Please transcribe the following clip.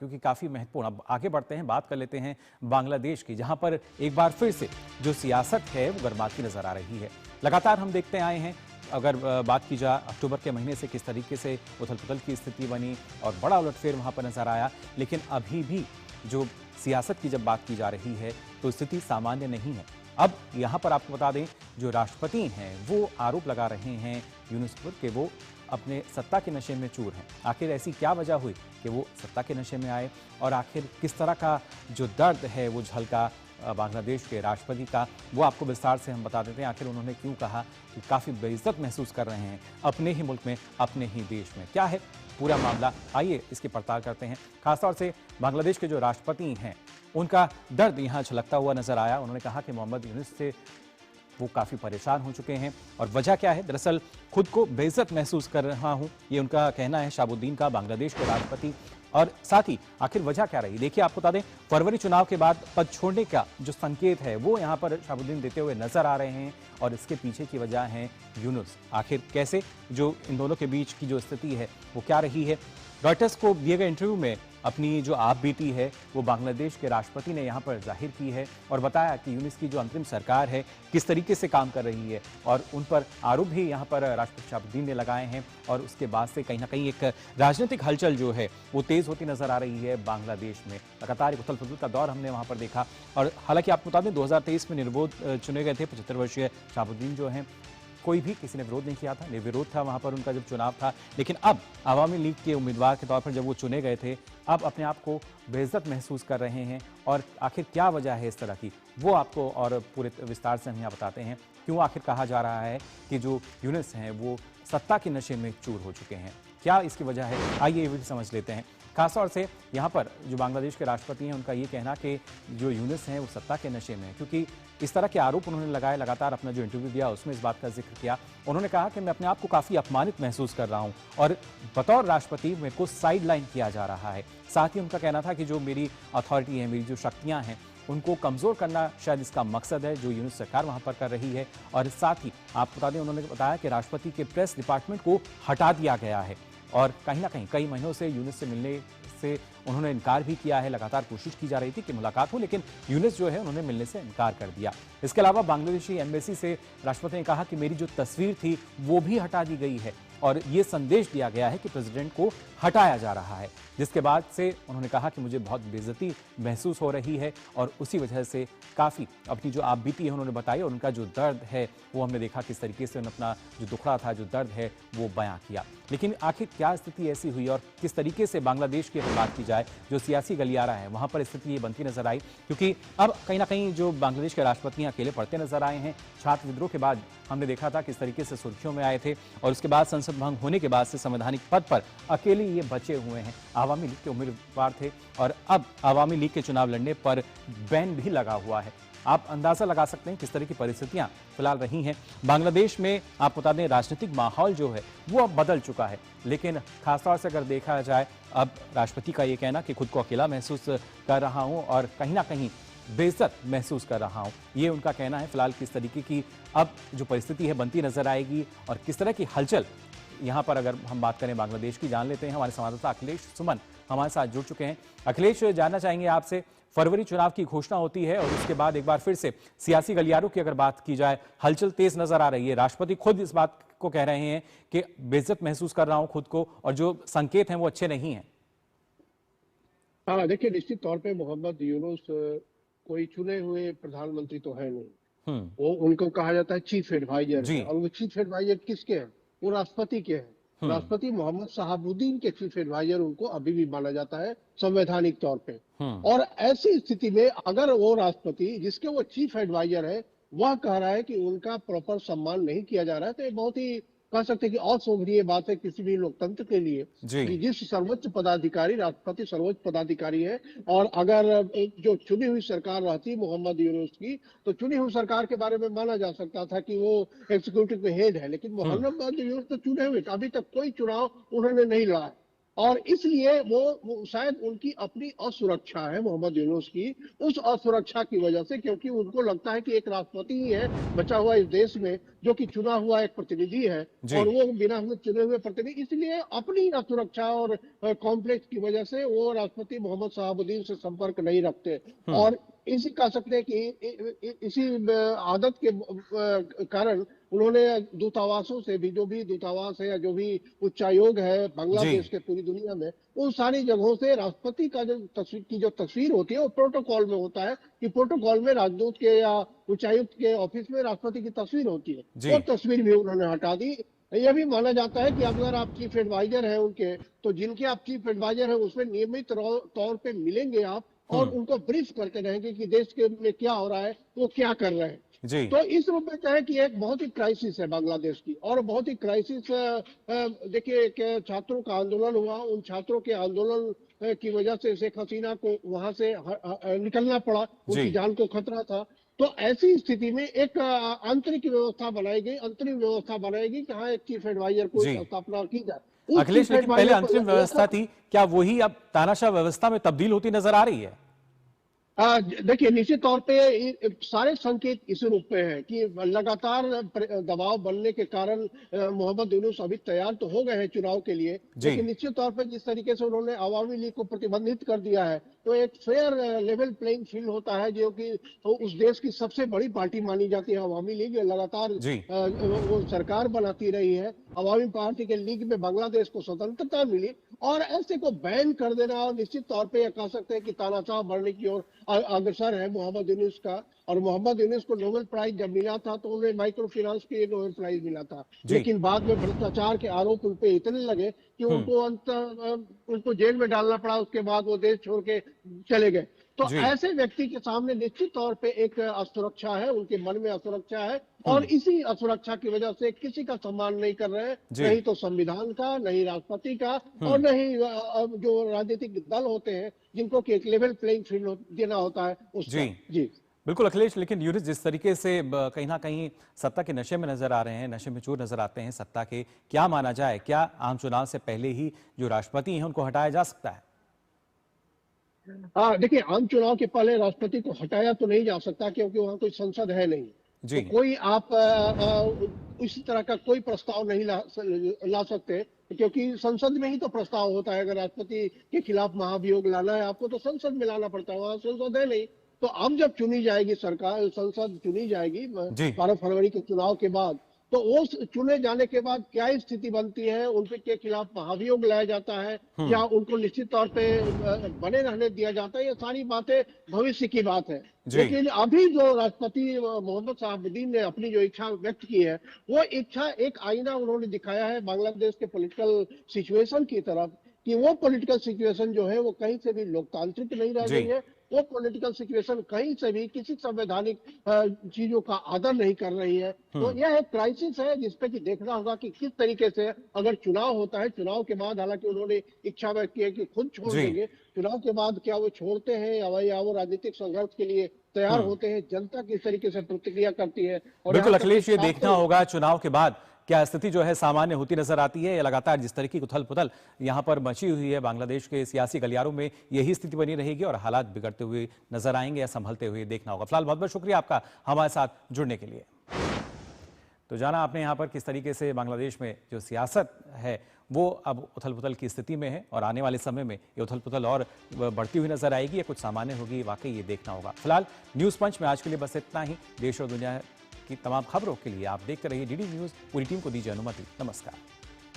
क्योंकि काफ़ी महत्वपूर्ण। अब आगे बढ़ते हैं, बात कर लेते हैं बांग्लादेश की, जहां पर एक बार फिर से जो सियासत है वो गर्माती नजर आ रही है। लगातार हम देखते आए हैं, अगर बात की जाए अक्टूबर के महीने से किस तरीके से उथल पुथल की स्थिति बनी और बड़ा उलटफेर वहां पर नजर आया, लेकिन अभी भी जो सियासत की जब बात की जा रही है तो स्थिति सामान्य नहीं है। अब यहां पर आपको बता दें, जो राष्ट्रपति हैं वो आरोप लगा रहे हैं यूनुस पर कि वो अपने सत्ता के नशे में चूर हैं। आखिर ऐसी क्या वजह हुई कि वो सत्ता के नशे में आए, और आखिर किस तरह का जो दर्द है वो झलका बांग्लादेश के राष्ट्रपति का, वो आपको विस्तार से हम बता देते हैं। आखिर उन्होंने क्यों कहा कि काफ़ी बेइज्जत महसूस कर रहे हैं अपने ही मुल्क में, अपने ही देश में। क्या है पूरा मामला, आइए इसकी पड़ताल करते हैं। खासतौर से बांग्लादेश के जो राष्ट्रपति हैं उनका दर्द यहाँ झलकता हुआ नजर आया। उन्होंने कहा कि मोहम्मद यूनुस से वो काफ़ी परेशान हो चुके हैं, और वजह क्या है, दरअसल खुद को बेइज्जत महसूस कर रहा हूं, ये उनका कहना है, शहाबुद्दीन का, बांग्लादेश के राष्ट्रपति। और साथ ही आखिर वजह क्या रही, देखिए आपको बता दें, फरवरी चुनाव के बाद पद छोड़ने का जो संकेत है वो यहाँ पर शहाबुद्दीन देते हुए नजर आ रहे हैं, और इसके पीछे की वजह है यूनुस। आखिर कैसे, जो इन दोनों के बीच की जो स्थिति है वो क्या रही है। रॉयटर्स को दिए गए इंटरव्यू में अपनी जो आप बीती है वो बांग्लादेश के राष्ट्रपति ने यहाँ पर जाहिर की है, और बताया कि यूनुस की जो अंतरिम सरकार है किस तरीके से काम कर रही है, और उन पर आरोप भी यहाँ पर राष्ट्रपति शहाबुद्दीन ने लगाए हैं। और उसके बाद से कहीं ना कहीं एक राजनीतिक हलचल जो है वो तेज होती नजर आ रही है बांग्लादेश में। लगातार उथल पुथल का दौर हमने वहाँ पर देखा, और हालांकि आपको बता दें 2023 में निर्विरोध चुने गए थे 75 वर्षीय शहाबुद्दीन जो हैं, कोई भी किसी ने विरोध नहीं किया था, निर्विरोध था वहां पर उनका जब चुनाव था। लेकिन अब आवामी लीग के उम्मीदवार के तौर पर जब वो चुने गए थे, अब अपने आप को बेइज्जत महसूस कर रहे हैं, और आखिर क्या वजह है इस तरह की, वो आपको और पूरे विस्तार से हम यहाँ बताते हैं। क्यों आखिर कहा जा रहा है कि जो यूनुस हैं वो सत्ता के नशे में चूर हो चुके हैं, क्या इसकी वजह है, आइए ये भी समझ लेते हैं। खासतौर से यहाँ पर जो बांग्लादेश के राष्ट्रपति हैं उनका ये कहना कि जो यूनुस हैं वो सत्ता के नशे में हैं, क्योंकि इस तरह के आरोप उन्होंने लगाए। लगातार अपना जो इंटरव्यू दिया उसमें इस बात का जिक्र किया। उन्होंने कहा कि मैं अपने आप को काफ़ी अपमानित महसूस कर रहा हूँ, और बतौर राष्ट्रपति मेरे को साइड लाइन किया जा रहा है। साथ ही उनका कहना था कि जो मेरी अथॉरिटी है, मेरी जो शक्तियाँ हैं, उनको कमज़ोर करना शायद इसका मकसद है जो यूनुस सरकार वहाँ पर कर रही है। और साथ ही आप बता दें, उन्होंने बताया कि राष्ट्रपति के प्रेस डिपार्टमेंट को हटा दिया गया है, और कहीं ना कहीं कई महीनों से यूनुस से मिलने से उन्होंने इनकार भी किया है। लगातार कोशिश की जा रही थी कि मुलाकात हो, लेकिन यूनुस जो है उन्होंने मिलने से इनकार कर दिया। इसके अलावा बांग्लादेशी एम्बेसी से राष्ट्रपति ने कहा कि मेरी जो तस्वीर थी वो भी हटा दी गई है, और ये संदेश दिया गया है कि प्रेसिडेंट को हटाया जा रहा है, जिसके बाद से उन्होंने कहा कि मुझे बहुत बेइज्जती महसूस हो रही है, और उसी वजह से काफ़ी अपनी जो आप बीती है उन्होंने बताई, और उनका जो दर्द है वो हमने देखा किस तरीके से उन्होंने अपना जो दुखड़ा था, जो दर्द है वो बयां किया। लेकिन आखिर क्या स्थिति ऐसी हुई, और किस तरीके से बांग्लादेश की अगर बात की जाए, जो सियासी गलियारा है वहाँ पर स्थिति ये बनती नजर आई, क्योंकि अब कहीं ना कहीं जो बांग्लादेश के राष्ट्रपति अकेले पड़ते नजर आए हैं। छात्र विद्रोह के बाद हमने देखा था किस तरीके से सुर्खियों में आए थे, और उसके बाद संसद भंग होने के बाद से संवैधानिक पद पर अकेले ये बचे हुए हैं। आवामी लीग के उम्मीदवार थे, और अब आवामी लीग के चुनाव लड़ने पर बैन भी लगा हुआ है। आप अंदाजा लगा सकते हैं किस तरह की परिस्थितियां फिलहाल रही हैं बांग्लादेश में। आप बता दें, राजनीतिक माहौल जो है वो अब बदल चुका है, लेकिन खासतौर से अगर देखा जाए, अब राष्ट्रपति का ये कहना कि खुद को अकेला महसूस कर रहा हूं और कहीं ना कहीं बेइज्जत महसूस कर रहा हूं, ये उनका कहना है। फिलहाल किस तरीके की अब जो परिस्थिति है बनती नजर आएगी, और किस तरह की हलचल यहाँ पर अगर हम बात करें बांग्लादेश की, जान लेते हैं। हमारे संवाददाता अखिलेश सुमन हमारे साथ जुड़ चुके हैं। अखिलेश, जानना चाहेंगे आपसे, फरवरी चुनाव की घोषणा होती है, और उसके बाद एक बार फिर से सियासी गलियारों की अगर बात की जाए, हलचल तेज नजर आ रही है। राष्ट्रपति खुद इस बात को कह रहे हैं कि बेइज्जत महसूस कर रहा हूं खुद को, और जो संकेत हैं वो अच्छे नहीं हैं। हाँ, देखिए, निश्चित तौर पे मोहम्मद यूनुस कोई चुने हुए प्रधानमंत्री तो है नहीं। वो उनको कहा जाता है चीफ एडवाइजर है, और वो चीफ एडवाइजर किसके हैं? वो राष्ट्रपति के हैं। राष्ट्रपति मोहम्मद शहाबुद्दीन के चीफ एडवाइजर उनको अभी भी माना जाता है संवैधानिक तौर पे। और ऐसी स्थिति में अगर वो राष्ट्रपति जिसके वो चीफ एडवाइजर है वह कह रहा है कि उनका प्रॉपर सम्मान नहीं किया जा रहा है, तो ये बहुत ही कह सकते हैं कि अशोभनीय बात है किसी भी लोकतंत्र के लिए कि जिस सर्वोच्च पदाधिकारी, राष्ट्रपति सर्वोच्च पदाधिकारी है, और अगर एक जो चुनी हुई सरकार रहती मोहम्मद यूनुस की, तो चुनी हुई सरकार के बारे में माना जा सकता था कि वो एग्जीक्यूटिव हेड है। लेकिन मोहम्मद यूनुस तो चुने हुए, अभी तक कोई चुनाव उन्होंने नहीं लड़ा, और इसलिए वो शायद उनकी अपनी असुरक्षा है मोहम्मद यूनुस की, उस असुरक्षा की वजह से, क्योंकि उनको लगता है कि एक राष्ट्रपति ही है बचा हुआ इस देश में जो कि चुना हुआ एक प्रतिनिधि है, और वो बिना हुए चुने हुए प्रतिनिधि, इसलिए अपनी असुरक्षा और कॉम्प्लेक्स की वजह से वो राष्ट्रपति मोहम्मद शहाबुद्दीन से संपर्क नहीं रखते। और इसी कह सकते हैं कि इसी आदत के कारण उन्होंने दूतावासों से भी, जो भी दूतावास है या जो भी उच्चायोग है बांग्लादेश के पूरी दुनिया में, उन सारी जगहों से राष्ट्रपति का जो तस्वीर होती है वो प्रोटोकॉल में होता है कि प्रोटोकॉल में राजदूत के या उच्चायुक्त के ऑफिस में राष्ट्रपति की तस्वीर होती है, वो तस्वीर भी उन्होंने हटा दी। यह भी माना जाता है कि अगर आप चीफ एडवाइजर हैं उनके, तो जिनके आप चीफ एडवाइजर हैं उसमें नियमित तौर पे मिलेंगे आप और उनको ब्रीफ करते रहेंगे कि देश के में क्या हो रहा है, वो क्या कर रहे हैं। तो इस रूप में चाहे कि एक बहुत ही क्राइसिस है बांग्लादेश की, और बहुत ही क्राइसिस, देखिए एक छात्रों का आंदोलन हुआ, उन छात्रों के आंदोलन की वजह से शेख हसीना को वहां से निकलना पड़ा, उनकी जान को खतरा था। तो ऐसी स्थिति में एक आंतरिक व्यवस्था बनाई गई, अंतरिम व्यवस्था बनाएगी कि हाँ एक चीफ एडवाइजर को स्थापना की जाए। अखिलेश, लेकिन पहले अंतरिम व्यवस्था थी, क्या वही अब तानाशाह व्यवस्था में तब्दील होती नजर आ रही है? देखिए निश्चित तौर पे सारे संकेत इस रूप में है कि लगातार दबाव बनने के कारण मोहम्मद यूनुस अभी तैयार तो हो गए हैं चुनाव के लिए, लेकिन निश्चित तौर पे जिस तरीके से उन्होंने अवामी लीग को प्रतिबंधित कर दिया है, तो एक फेयर लेवल प्लेइंग फील्ड होता है, जो कि तो उस देश की सबसे बड़ी पार्टी मानी जाती है अवामी लीग, लगातार वो सरकार बनाती रही है। अवामी पार्टी के लीग में बांग्लादेश को स्वतंत्रता मिली, और ऐसे को बैन कर देना निश्चित तौर पे कह सकते हैं कि तानाशाह बढ़ने की ओर अग्रसर है मोहम्मद यूनुस का। और मोहम्मद यूनुस को नोबेल प्राइज जब मिला था तो उन्हें माइक्रो फाइनेंस के लिए नोबेल प्राइज मिला था, लेकिन बाद में भ्रष्टाचार के आरोप उन पे इतने लगे कि उनको जेल में डालना पड़ा, उसके बाद वो देश छोड़ के चले गए। तो ऐसे व्यक्ति के सामने निश्चित तौर पे एक असुरक्षा है, उनके मन में असुरक्षा है, और इसी असुरक्षा की वजह से किसी का सम्मान नहीं कर रहे हैं, नहीं तो संविधान का, नहीं राष्ट्रपति का, और नहीं जो राजनीतिक दल होते हैं जिनको एक लेवल प्लेइंग फील्ड देना होता है उसका। जी बिल्कुल अखिलेश, लेकिन यूनुस जिस तरीके से कहीं ना कहीं सत्ता के नशे में नजर आ रहे हैं, नशे में चूर नजर आते हैं सत्ता के, क्या माना जाए, क्या आम चुनाव से पहले ही जो राष्ट्रपति हैं उनको हटाया जा सकता है? देखिए आम चुनाव के पहले राष्ट्रपति को हटाया तो नहीं जा सकता, क्योंकि वहां कोई संसद है नहीं। तो कोई आप इसी तरह का कोई प्रस्ताव नहीं ला सकते, क्योंकि संसद में ही तो प्रस्ताव होता है। अगर राष्ट्रपति के खिलाफ महाभियोग लाना है आपको तो संसद में लाना पड़ता है, वहां संसद है नहीं। तो अब जब चुनी जाएगी सरकार, संसद चुनी जाएगी 12 फरवरी के चुनाव के बाद, तो वो चुने जाने के बाद क्या स्थिति बनती है, उनके खिलाफ महाभियोग लाया जाता है या उनको निश्चित तौर पे बने रहने दिया जाता है, ये सारी बातें भविष्य की बात है। लेकिन अभी जो राष्ट्रपति मोहम्मद शहाबुद्दीन ने अपनी जो इच्छा व्यक्त की है, वो इच्छा एक आईना उन्होंने दिखाया है बांग्लादेश के पॉलिटिकल सिचुएशन की तरफ, कि वो पॉलिटिकल सिचुएशन जो है वो कहीं से भी लोकतांत्रिक नहीं रह गई है, वो पॉलिटिकल सिचुएशन कहीं से भी किसी संवैधानिक चीजों का आदर नहीं कर रही है। तो यह एक क्राइसिस है जिसपे कि देखना होगा कि किस तरीके से अगर चुनाव होता है, चुनाव के बाद हालांकि उन्होंने इच्छा व्यक्त की है कि खुद छोड़ देंगे, चुनाव के बाद क्या वो छोड़ते हैं या वो राजनीतिक संघर्ष के लिए तैयार होते हैं, जनता किस तरीके से प्रतिक्रिया करती है। और बिल्कुल अखिलेश, ये देखना होगा चुनाव के बाद क्या स्थिति जो है सामान्य होती नजर आती है, या लगातार जिस तरीके की उथल पुथल यहां पर मची हुई है बांग्लादेश के सियासी गलियारों में, यही स्थिति बनी रहेगी और हालात बिगड़ते हुए नजर आएंगे या संभलते हुए, देखना होगा। फिलहाल बहुत बहुत शुक्रिया आपका हमारे साथ जुड़ने के लिए। तो जाना आपने यहाँ पर किस तरीके से बांग्लादेश में जो सियासत है वो अब उथल पुथल की स्थिति में है, और आने वाले समय में ये उथल पुथल और बढ़ती हुई नजर आएगी या कुछ सामान्य होगी, वाकई ये देखना होगा। फिलहाल न्यूज पंच में आज के लिए बस इतना ही। देश और दुनिया की तमाम खबरों के लिए आप देखते रहिए डीडी न्यूज। पूरी टीम को दीजिए अनुमति। नमस्कार।